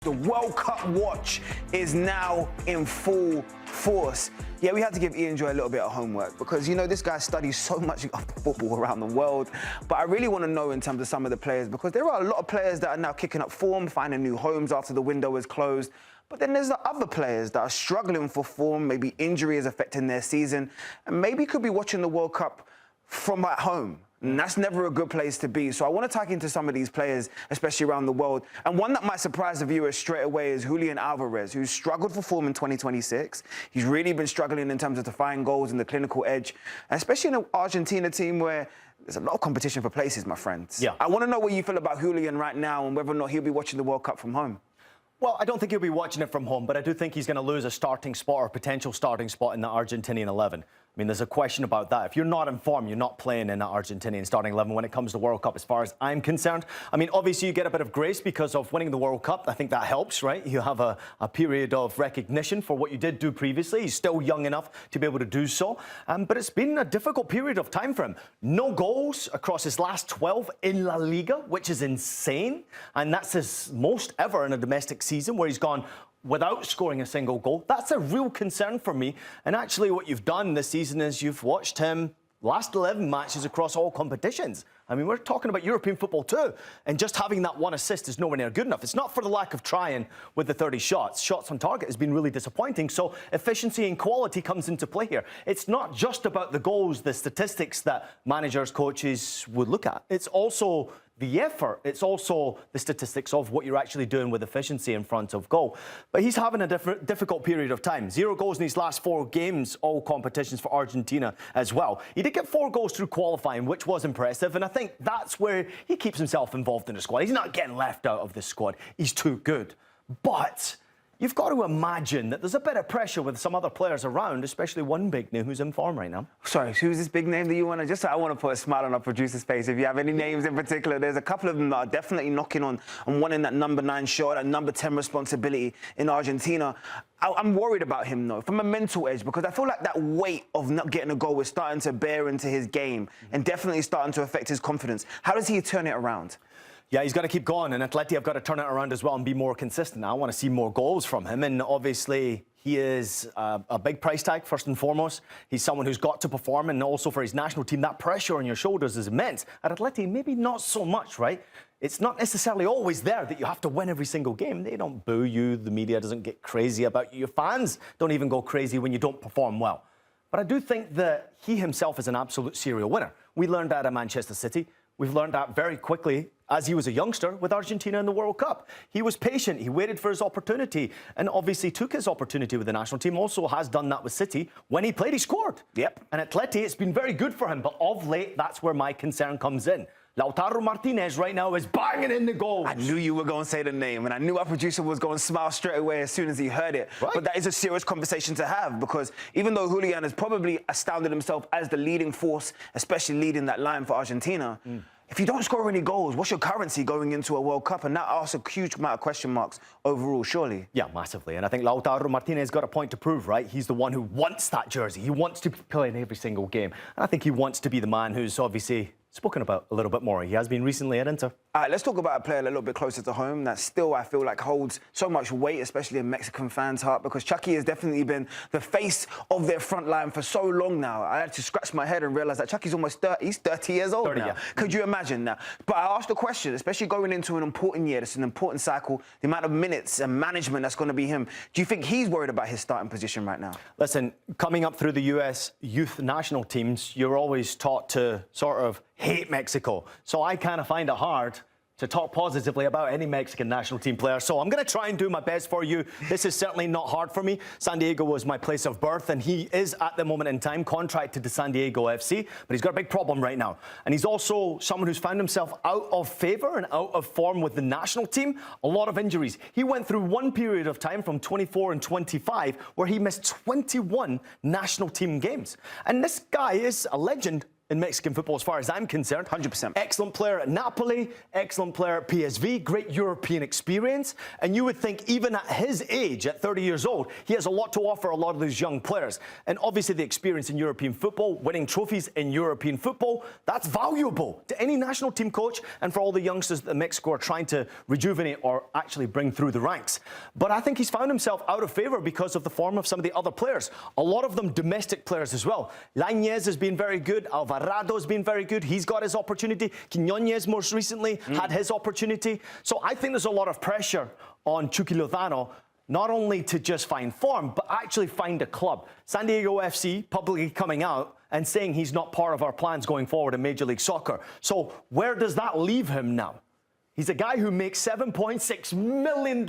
The World Cup watch is now in full force. Yeah, we had to give Ian Joy a little bit of homework because, you know, this guy studies so much of football around the world. But I really want to know in terms of some of the players, because there are a lot of players that are now kicking up form, finding new homes after the window is closed. But then there's the other players that are struggling for form, maybe injury is affecting their season, and maybe could be watching the World Cup from at home. And that's never a good place to be. So I want to tag into some of these players, especially around the world. And one that might surprise the viewers straight away is Julián Alvarez, who's struggled for form in 2026. He's really been struggling in terms of to find goals and the clinical edge, especially in an Argentina team where there's a lot of competition for places, my friends. Yeah. I want to know what you feel about Julián right now and whether or not he'll be watching the World Cup from home. Well, I don't think he'll be watching it from home, but I do think he's going to lose a starting spot or potential starting spot in the Argentinian 11. I mean, there's a question about that. If you're not in form, you're not playing in the Argentinian starting 11 when it comes to World Cup, as far as I'm concerned. I mean, obviously, you get a bit of grace because of winning the World Cup. I think that helps, right? You have a period of recognition for what you did do previously. He's still young enough to be able to do so. But it's been a difficult period of time for him. No goals across his last 12 in La Liga, which is insane. And that's his most ever in a domestic season where he's gone without scoring a single goal. That's a real concern for me. And actually what you've done this season is you've watched him last 11 matches across all competitions. I mean, we're talking about European football too. And just having that one assist is nowhere near good enough. It's not for the lack of trying with the 30 shots. Shots on target has been really disappointing. So efficiency and quality comes into play here. It's not just about the goals, the statistics that managers, coaches would look at. It's also the effort. It's also the statistics of what you're actually doing with efficiency in front of goal. But he's having a difficult period of time. 0 goals in his last 4 games, all competitions for Argentina as well. He did get 4 goals through qualifying, which was impressive. And I think that's where he keeps himself involved in the squad. He's not getting left out of the squad. He's too good. But you've got to imagine that there's a bit of pressure with some other players around, especially one big name who's in form right now. Sorry, who's this big name that you want to... Just so I want to put a smile on our producer's face. If you have any names in particular, there's a couple of them that are definitely knocking on wanting that number 9 shot, that number 10 responsibility in Argentina. I'm worried about him, though, from a mental edge, because I feel like that weight of not getting a goal is starting to bear into his game and definitely starting to affect his confidence. How does he turn it around? Yeah, he's got to keep going, and Atleti have got to turn it around as well and be more consistent. I want to see more goals from him, and obviously he is a big price tag, first and foremost. He's someone who's got to perform, and also for his national team, that pressure on your shoulders is immense. At Atleti, maybe not so much, right? It's not necessarily always there that you have to win every single game. They don't boo you. The media doesn't get crazy about you. Your fans don't even go crazy when you don't perform well. But I do think that he himself is an absolute serial winner. We learned that at Manchester City. We've learned that very quickly as he was a youngster with Argentina in the World Cup. He was patient, he waited for his opportunity, and obviously took his opportunity with the national team. Also has done that with City. When he played, he scored. Yep. And at Atleti, it's been very good for him, but of late, that's where my concern comes in. Lautaro Martinez right now is banging in the goals. I knew you were going to say the name, and I knew our producer was going to smile straight away as soon as he heard it. Right. But that is a serious conversation to have, because even though Julián has probably astounded himself as the leading force, especially leading that line for Argentina, if you don't score any goals, what's your currency going into a World Cup? And that asks a huge amount of question marks overall, surely. Yeah, massively. And I think Lautaro Martinez got a point to prove, right? He's the one who wants that jersey. He wants to play in every single game. And I think he wants to be the man who's obviously spoken about a little bit more. He has been recently at Inter. All right, let's talk about a player a little bit closer to home that still, I feel like, holds so much weight, especially in Mexican fans' heart, because Chucky has definitely been the face of their front line for so long now. I had to scratch my head and realise that Chucky's almost 30. He's 30 years old now. Yeah. Could you imagine that? But I asked the question, especially going into an important year, it's an important cycle, the amount of minutes and management that's going to be him. Do you think he's worried about his starting position right now? Listen, coming up through the US youth national teams, you're always taught to sort of hate Mexico. So I kind of find it hard to talk positively about any Mexican national team player. So I'm going to try and do my best for you. This is certainly not hard for me. San Diego was my place of birth, and he is, at the moment in time, contracted to San Diego FC, but he's got a big problem right now. And he's also someone who's found himself out of favour and out of form with the national team. A lot of injuries. He went through one period of time from 24 and 25 where he missed 21 national team games. And this guy is a legend in Mexican football as far as I'm concerned. 100%. Excellent player at Napoli, excellent player at PSV, great European experience. And you would think even at his age, at 30 years old, he has a lot to offer a lot of these young players. And obviously the experience in European football, winning trophies in European football, that's valuable to any national team coach and for all the youngsters that Mexico are trying to rejuvenate or actually bring through the ranks. But I think he's found himself out of favour because of the form of some of the other players. A lot of them domestic players as well. Lainez has been very good. Alvarado has been very good. He's got his opportunity. Quinones most recently had his opportunity. So I think there's a lot of pressure on Chucky Lozano, not only to just find form, but actually find a club. San Diego FC publicly coming out and saying he's not part of our plans going forward in Major League Soccer. So where does that leave him now? He's a guy who makes $7.6 million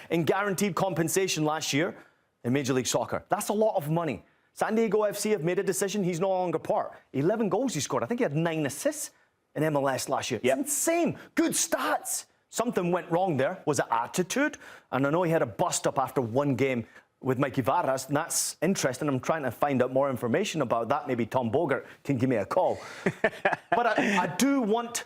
in guaranteed compensation last year in Major League Soccer. That's a lot of money. San Diego FC have made a decision. He's no longer part. 11 goals he scored. I think he had 9 assists in MLS last year. Yep. It's insane. Good stats. Something went wrong there. Was it attitude? And I know he had a bust-up after one game with Mikey Varas, and that's interesting. I'm trying to find out more information about that. Maybe Tom Bogert can give me a call. But I do want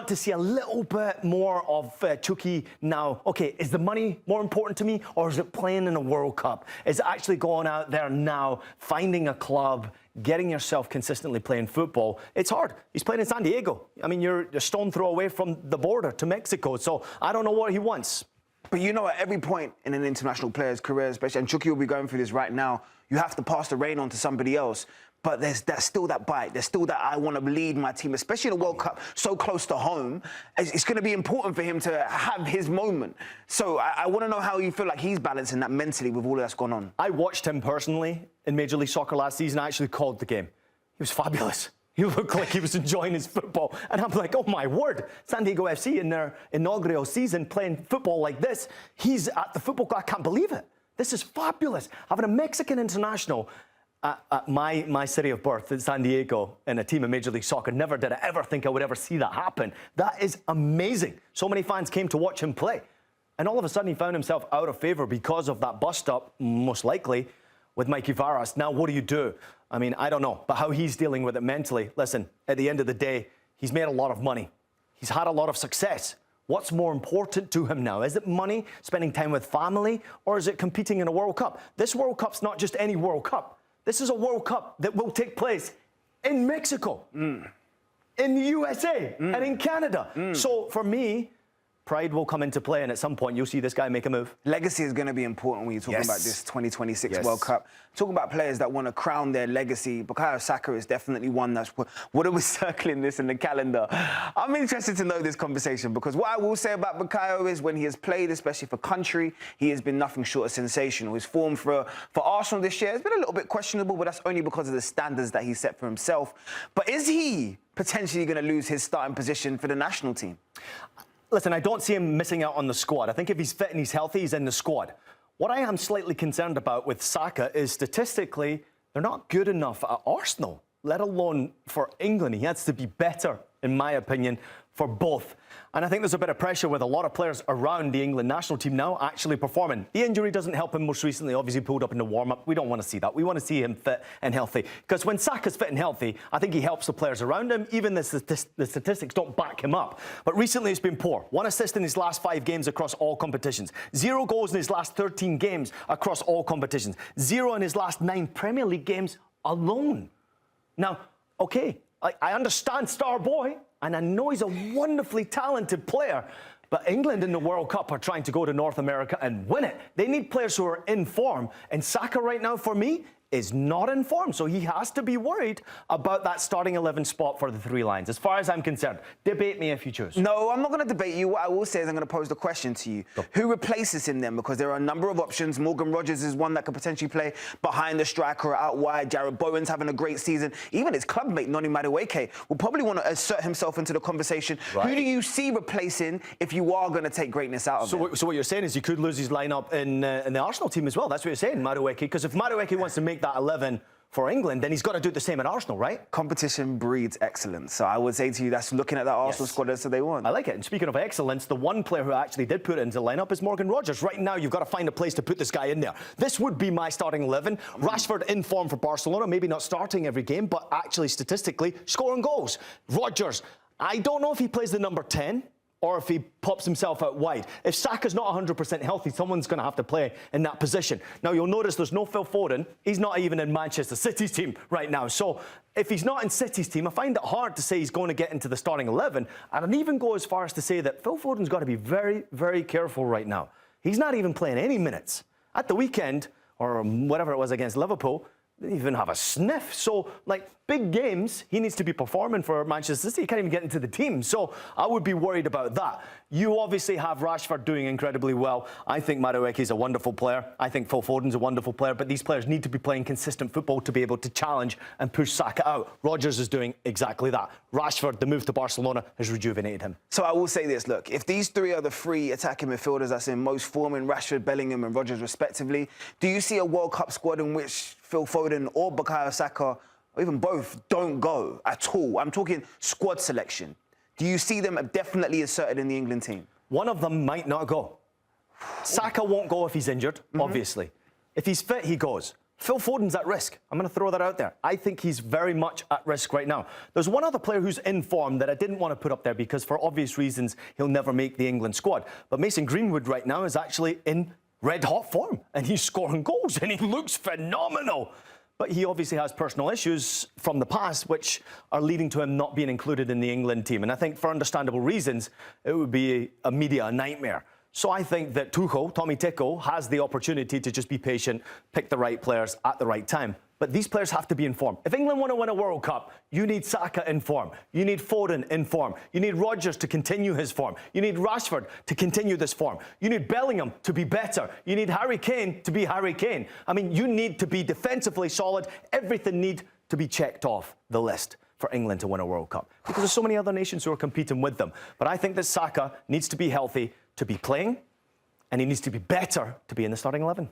to see a little bit more of Chucky now. Okay, is the money more important to me, or is it playing in a World Cup? Is it actually going out there now, finding a club, getting yourself consistently playing football? It's hard. He's playing in San Diego. I mean, you're a stone throw away from the border to Mexico, so I don't know what he wants. But you know, at every point in an international player's career, especially, and Chucky will be going through this right now, you have to pass the reign on to somebody else. But there's still that bite. There's still that I want to lead my team, especially in the World Cup, so close to home. It's going to be important for him to have his moment. So I want to know how you feel like he's balancing that mentally with all that's gone on. I watched him personally in Major League Soccer last season. I actually called the game. He was fabulous. He looked like he was enjoying his football. And I'm like, oh, my word. San Diego FC in their inaugural season playing football like this. He's at the football. I can't believe it. This is fabulous. Having a Mexican international at my city of birth in San Diego in a team in Major League Soccer. Never did I ever think I would ever see that happen. That is amazing. So many fans came to watch him play. And all of a sudden he found himself out of favour because of that bust-up, most likely, with Mikey Varas. Now, what do you do? I mean, I don't know. But how he's dealing with it mentally, listen, at the end of the day, he's made a lot of money. He's had a lot of success. What's more important to him now? Is it money, spending time with family, or is it competing in a World Cup? This World Cup's not just any World Cup. This is a World Cup that will take place in Mexico, in the USA, and in Canada. So for me, pride will come into play, and at some point you'll see this guy make a move. Legacy is going to be important when you're talking about this 2026 World Cup. Talking about players that want to crown their legacy, Bukayo Saka is definitely one that's what it was circling this in the calendar. I'm interested to know this conversation because what I will say about Bukayo is when he has played, especially for country, he has been nothing short of sensational. His form for Arsenal this year has been a little bit questionable, but that's only because of the standards that he set for himself. But is he potentially going to lose his starting position for the national team? Listen, I don't see him missing out on the squad. I think if he's fit and he's healthy, he's in the squad. What I am slightly concerned about with Saka is statistically, they're not good enough at Arsenal, let alone for England. He has to be better, in my opinion, for both. And I think there's a bit of pressure with a lot of players around the England national team now actually performing. The injury doesn't help him most recently, obviously pulled up in the warm-up. We don't want to see that. We want to see him fit and healthy. Because when Saka's fit and healthy, I think he helps the players around him. Even the statistics don't back him up. But recently it's been poor. 1 assist in his last 5 games across all competitions. 0 goals in his last 13 games across all competitions. 0 in his last 9 Premier League games alone. Now, okay, I understand star boy, and I know he's a wonderfully talented player, but England in the World Cup are trying to go to North America and win it. They need players who are in form, and Saka right now, for me, is not in form, so he has to be worried about that starting 11 spot for the 3 Lions. As far as I'm concerned, debate me if you choose. No, I'm not going to debate you. What I will say is I'm going to pose the question to you. Go. Who replaces him then? Because there are a number of options. Morgan Rogers is one that could potentially play behind the striker or out wide. Jared Bowen's having a great season. Even his clubmate, Noni Madueke, will probably want to assert himself into the conversation. Right. Who do you see replacing if you are going to take greatness out of him? So what you're saying is you could lose his lineup in the Arsenal team as well. That's what you're saying, Madueke. Because if Madueke wants to make that 11 for England, then he's got to do the same at Arsenal, right? Competition breeds excellence. So I would say to you, that's looking at that Arsenal squad, that's what they want. I like it. And speaking of excellence, the one player who actually did put it into the lineup is Morgan Rogers. Right now, you've got to find a place to put this guy in there. This would be my starting 11. Rashford in form for Barcelona, maybe not starting every game, but actually statistically scoring goals. Rogers, I don't know if he plays the number 10 or if he pops himself out wide. If Saka's not 100% healthy, someone's going to have to play in that position. Now, you'll notice there's no Phil Foden. He's not even in Manchester City's team right now. So if he's not in City's team, I find it hard to say he's going to get into the starting 11. And I'd even go as far as to say that Phil Foden's got to be very, very careful right now. He's not even playing any minutes. At the weekend, or whatever it was against Liverpool, didn't even have a sniff. So, like, big games, he needs to be performing for Manchester City. He can't even get into the team. So I would be worried about that. You obviously have Rashford doing incredibly well. I think Madueke's a wonderful player. I think Phil Foden's a wonderful player. But these players need to be playing consistent football to be able to challenge and push Saka out. Rogers is doing exactly that. Rashford, the move to Barcelona, has rejuvenated him. So I will say this, look, if these three are the three attacking midfielders that's in most form in Rashford, Bellingham and Rogers respectively, do you see a World Cup squad in which Phil Foden or Bukayo Saka, or even both, don't go at all? I'm talking squad selection. Do you see them definitely inserted in the England team? One of them might not go. Saka won't go if he's injured, obviously. If he's fit, he goes. Phil Foden's at risk. I'm going to throw that out there. I think he's very much at risk right now. There's one other player who's in form that I didn't want to put up there because for obvious reasons, he'll never make the England squad. But Mason Greenwood right now is actually in red-hot form, and he's scoring goals, and he looks phenomenal. But he obviously has personal issues from the past, which are leading to him not being included in the England team. And I think for understandable reasons, it would be a media nightmare. So I think that Tuchel, Tommy Tuchel, has the opportunity to just be patient, pick the right players at the right time. But these players have to be in form. If England want to win a World Cup, you need Saka in form. You need Foden in form. You need Rodgers to continue his form. You need Rashford to continue this form. You need Bellingham to be better. You need Harry Kane to be Harry Kane. I mean, you need to be defensively solid. Everything needs to be checked off the list for England to win a World Cup. Because there's so many other nations who are competing with them. But I think that Saka needs to be healthy to be playing, and he needs to be better to be in the starting 11.